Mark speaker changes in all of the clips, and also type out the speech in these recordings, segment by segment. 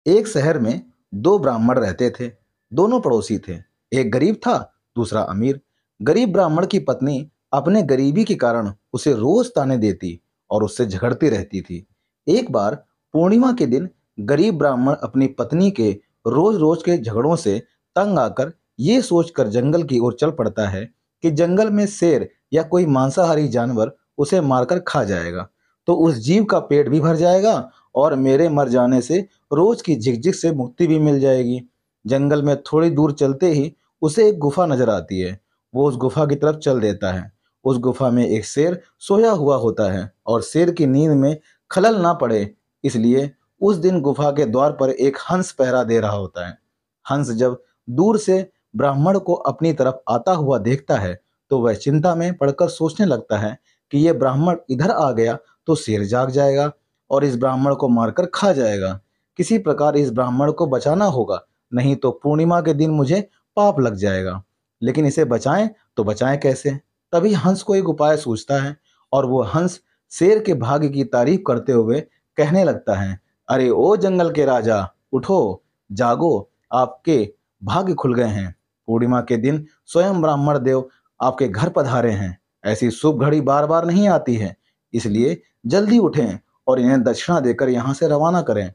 Speaker 1: एक शहर में दो ब्राह्मण रहते थे। दोनों पड़ोसी थे। एक गरीब था, दूसरा अमीर। गरीब ब्राह्मण की पत्नी अपने गरीबी के कारण उसे रोज ताने देती और उससे झगड़ती रहती थी। एक बार पूर्णिमा के दिन गरीब ब्राह्मण अपनी पत्नी के रोज रोज के झगड़ों से तंग आकर ये सोचकर जंगल की ओर चल पड़ता है कि जंगल में शेर या कोई मांसाहारी जानवर उसे मारकर खा जाएगा तो उस जीव का पेट भी भर जाएगा और मेरे मर जाने से रोज की झिकझिक से मुक्ति भी मिल जाएगी। जंगल में थोड़ी दूर चलते ही उसे एक गुफा नजर आती है। वो उस गुफा की तरफ चल देता है। उस गुफा में एक शेर सोया हुआ होता है और शेर की नींद में खलल ना पड़े इसलिए उस दिन गुफा के द्वार पर एक हंस पहरा दे रहा होता है। हंस जब दूर से ब्राह्मण को अपनी तरफ आता हुआ देखता है तो वह चिंता में पड़कर सोचने लगता है कि यह ब्राह्मण इधर आ गया तो शेर जाग जाएगा और इस ब्राह्मण को मारकर खा जाएगा। किसी प्रकार इस ब्राह्मण को बचाना होगा, नहीं तो पूर्णिमा के दिन मुझे पाप लग जाएगा। लेकिन इसे बचाएं तो बचाएं कैसे? तभी हंस को एक उपाय सूझता है और वो हंस शेर के भाग्य की तारीफ करते हुए कहने लगता है, अरे ओ जंगल के राजा, उठो, जागो, आपके भाग्य खुल गए हैं। पूर्णिमा के दिन स्वयं ब्राह्मण देव आपके घर पधारे हैं। ऐसी शुभ घड़ी बार बार नहीं आती है, इसलिए जल्दी उठें और इन्हें दक्षिणा देकर यहाँ से रवाना करें।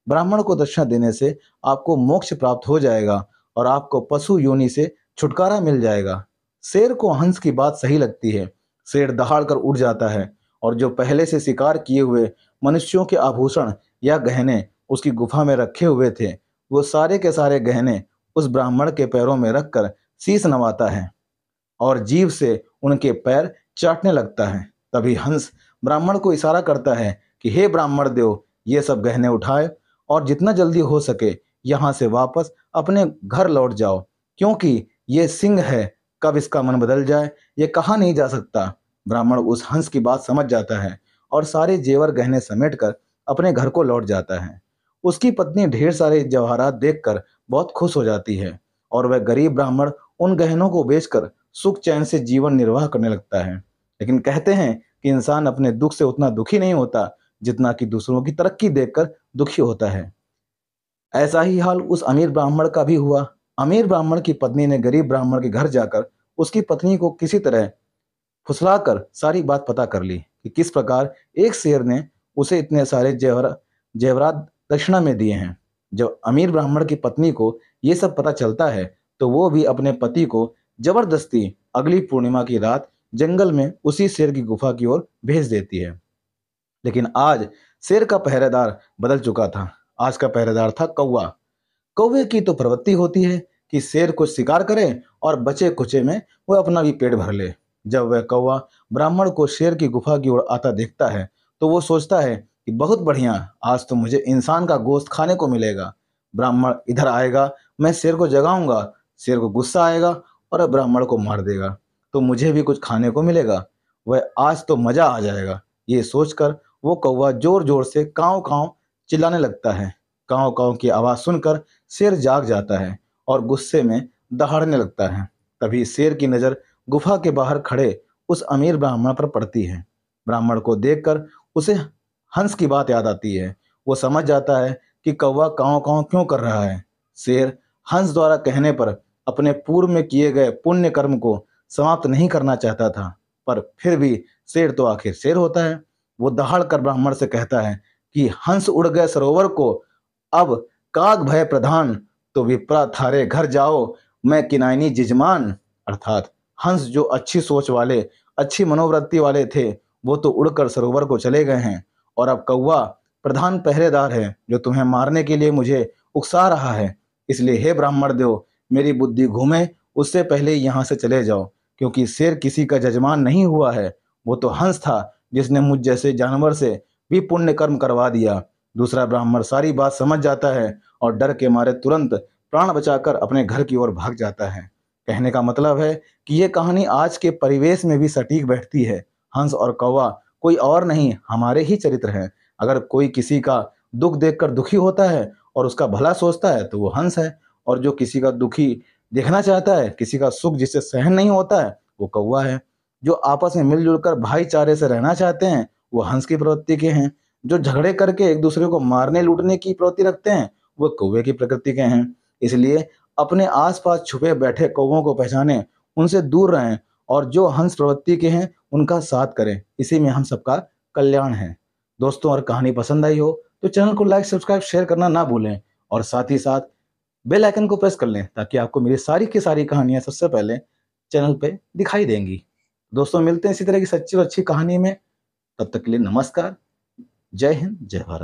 Speaker 1: ब्राह्मण को दक्षिणा देने से आपको मोक्ष प्राप्त हो जाएगा और आपको पशु योनि से छुटकारा मिल जाएगा। शेर को हंस की बात सही लगती है। शेर दहाड़ कर उठ जाता है और जो पहले से शिकार किए हुए मनुष्यों के आभूषण या गहने उसकी गुफा में रखे हुए थे, वो सारे के सारे गहने उस ब्राह्मण के पैरों में रखकर शीश नवाता है और जीभ से उनके पैर चाटने लगता है। तभी हंस ब्राह्मण को इशारा करता है कि हे ब्राह्मण देव, ये सब गहने उठाए और जितना जल्दी हो सके यहाँ से वापस अपने घर लौट जाओ, क्योंकि ये सिंह है, कब इसका मन बदल जाए ये कहा नहीं जा सकता। ब्राह्मण उस हंस की बात समझ जाता है और सारे जेवर गहने समेटकर अपने घर को लौट जाता है। उसकी पत्नी ढेर सारे जवाहरात देखकर बहुत खुश हो जाती है और वह गरीब ब्राह्मण उन गहनों को बेचकर सुख चैन से जीवन निर्वाह करने लगता है। लेकिन कहते हैं कि इंसान अपने दुख से उतना दुखी नहीं होता जितना कि दूसरों की तरक्की देखकर दुखी होता है। ऐसा ही हाल उस अमीर ब्राह्मण का भी हुआ। अमीर ब्राह्मण की पत्नी ने गरीब ब्राह्मण के घर जाकर उसकी पत्नी को किसी तरह फुसलाकर सारी बात पता कर ली कि किस प्रकार एक शेर ने उसे इतने सारे जेवरात दक्षिणा में दिए हैं। जब अमीर ब्राह्मण की पत्नी को ये सब पता चलता है तो वो भी अपने पति को जबरदस्ती अगली पूर्णिमा की रात जंगल में उसी शेर की गुफा की ओर भेज देती है। लेकिन आज शेर का पहरेदार बदल चुका था। आज का पहरेदार था कौवा। कौवे की तो प्रवृत्ति होती है कि शेर को शिकार करे और बचे खुचे में वह अपना भी पेट भर ले। जब वह कौवा ब्राह्मण को शेर की गुफा की ओर आता देखता है तो वो सोचता है कि बहुत बढ़िया, आज तो मुझे इंसान का गोश्त खाने को मिलेगा। ब्राह्मण इधर आएगा, मैं शेर को जगाऊंगा, शेर को गुस्सा आएगा और ब्राह्मण को मार देगा तो मुझे भी कुछ खाने को मिलेगा। वह आज तो मजा आ जाएगा। ये सोचकर वो कौवा जोर जोर से कांव कांव चिल्लाने लगता है। कांव कांव की आवाज सुनकर शेर जाग जाता है और गुस्से में दहाड़ने लगता है। तभी शेर की नजर गुफा के बाहर खड़े उस अमीर ब्राह्मण पर पड़ती है। ब्राह्मण को देखकर उसे हंस की बात याद आती है। वो समझ जाता है कि कौवा कांव कांव क्यों कर रहा है। शेर हंस द्वारा कहने पर अपने पूर्व में किए गए पुण्य कर्म को समाप्त नहीं करना चाहता था, पर फिर भी शेर तो आखिर शेर होता है। वो दहाड़ कर ब्राह्मण से कहता है कि हंस उड़ गए सरोवर को, अब काग भय प्रधान, तो विप्रा थारे घर जाओ, मैं किनाइनी जिजमान। अर्थात हंस जो अच्छी सोच वाले, अच्छी मनोवृत्ति वाले थे, वो तो उड़कर सरोवर को चले गए हैं और अब कौवा प्रधान पहरेदार है जो तुम्हें मारने के लिए मुझे उकसा रहा है। इसलिए हे ब्राह्मण देव, मेरी बुद्धि घूमे उससे पहले यहाँ से चले जाओ, क्योंकि शेर किसी का जजमान नहीं हुआ है, वो तो हंस था जिसने मुझ जैसे जानवर से भी पुण्य कर्म करवा दिया। दूसरा ब्राह्मण सारी बात समझ जाता है और डर के मारे तुरंत प्राण बचाकर अपने घर की ओर भाग जाता है। कहने का मतलब है कि ये कहानी आज के परिवेश में भी सटीक बैठती है। हंस और कौवा कोई और नहीं, हमारे ही चरित्र हैं। अगर कोई किसी का दुख देखकर दुखी होता है और उसका भला सोचता है तो वो हंस है, और जो किसी का दुखी देखना चाहता है, किसी का सुख जिससे सहन नहीं होता है, वो कौवा है। जो आपस में मिलजुल कर भाईचारे से रहना चाहते हैं वो हंस की प्रवृत्ति के हैं। जो झगड़े करके एक दूसरे को मारने लूटने की प्रवृत्ति रखते हैं वो कौवे की प्रकृति के हैं। इसलिए अपने आसपास छुपे बैठे कौवों को पहचानें, उनसे दूर रहें और जो हंस प्रवृत्ति के हैं उनका साथ करें। इसी में हम सबका कल्याण है। दोस्तों, अगर कहानी पसंद आई हो तो चैनल को लाइक, सब्सक्राइब, शेयर करना ना भूलें और साथ ही साथ बेल आइकन को प्रेस कर लें ताकि आपको मेरी सारी की सारी कहानियां सबसे पहले चैनल पे दिखाई देंगी। दोस्तों, मिलते हैं इसी तरह की सच्ची और अच्छी कहानी में। तब तक के लिए नमस्कार। जय हिंद, जय भारत।